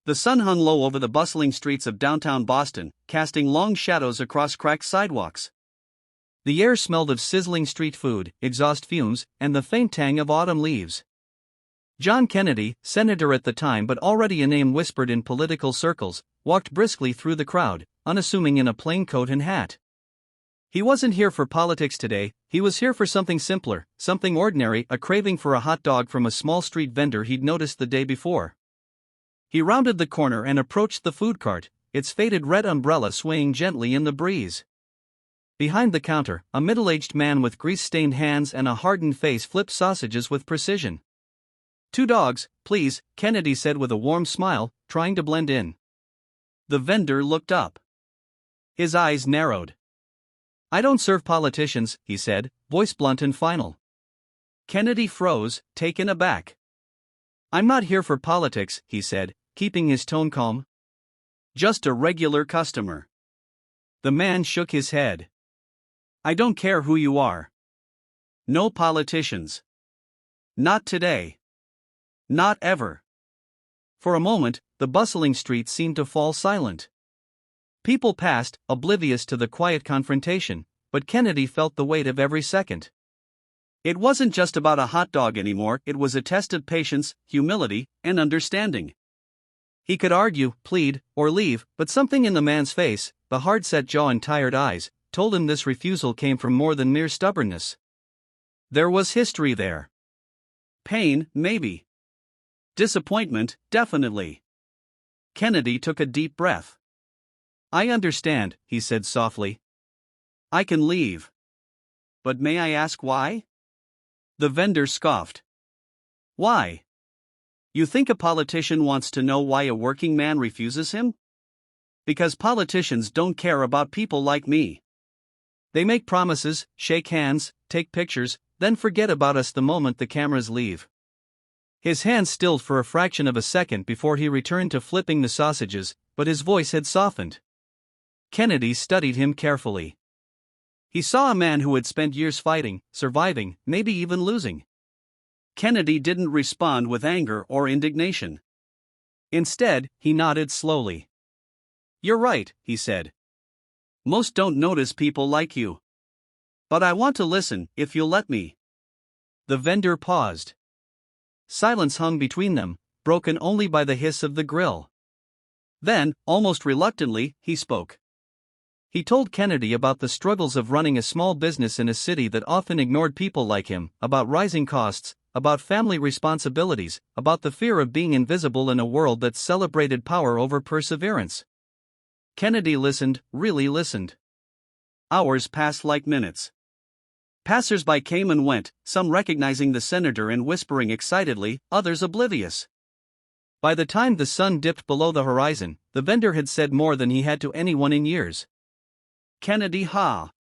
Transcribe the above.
The sun hung low over the bustling streets of downtown Boston, casting long shadows across cracked sidewalks. The air smelled of sizzling street food, exhaust fumes, and the faint tang of autumn leaves. John Kennedy, senator at the time but already a name whispered in political circles, walked briskly through the crowd, unassuming in a plain coat and hat. He wasn't here for politics today, he was here for something simpler, something ordinary, a craving for a hot dog from a small street vendor he'd noticed the day before. He rounded the corner and approached the food cart, its faded red umbrella swaying gently in the breeze. Behind the counter, a middle-aged man with grease-stained hands and a hardened face flipped sausages with precision. "2 dogs, please," Kennedy said with a warm smile, trying to blend in. The vendor looked up. His eyes narrowed. "I don't serve politicians," he said, voice blunt and final. Kennedy froze, taken aback. "I'm not here for politics," he said, keeping his tone calm. "Just a regular customer." The man shook his head. "I don't care who you are. No politicians. Not today. Not ever." For a moment, the bustling street seemed to fall silent. People passed, oblivious to the quiet confrontation, but Kennedy felt the weight of every second. It wasn't just about a hot dog anymore, it was a test of patience, humility, and understanding. He could argue, plead, or leave, but something in the man's face, the hard-set jaw and tired eyes, told him this refusal came from more than mere stubbornness. There was history there. Pain, maybe. Disappointment, definitely. Kennedy took a deep breath. "I understand," he said softly. "I can leave. But may I ask why?" The vendor scoffed. "Why? You think a politician wants to know why a working man refuses him? Because politicians don't care about people like me. They make promises, shake hands, take pictures, then forget about us the moment the cameras leave." His hands stilled for a fraction of a second before he returned to flipping the sausages, but his voice had softened. Kennedy studied him carefully. He saw a man who had spent years fighting, surviving, maybe even losing. Kennedy didn't respond with anger or indignation. Instead, he nodded slowly. "You're right," he said. "Most don't notice people like you. But I want to listen, if you'll let me." The vendor paused. Silence hung between them, broken only by the hiss of the grill. Then, almost reluctantly, he spoke. He told Kennedy about the struggles of running a small business in a city that often ignored people like him, about rising costs, about family responsibilities, about the fear of being invisible in a world that celebrated power over perseverance. Kennedy listened, really listened. Hours passed like minutes. Passers-by came and went, some recognizing the senator and whispering excitedly, others oblivious. By the time the sun dipped below the horizon, the vendor had said more than he had to anyone in years. "Kennedy, ha!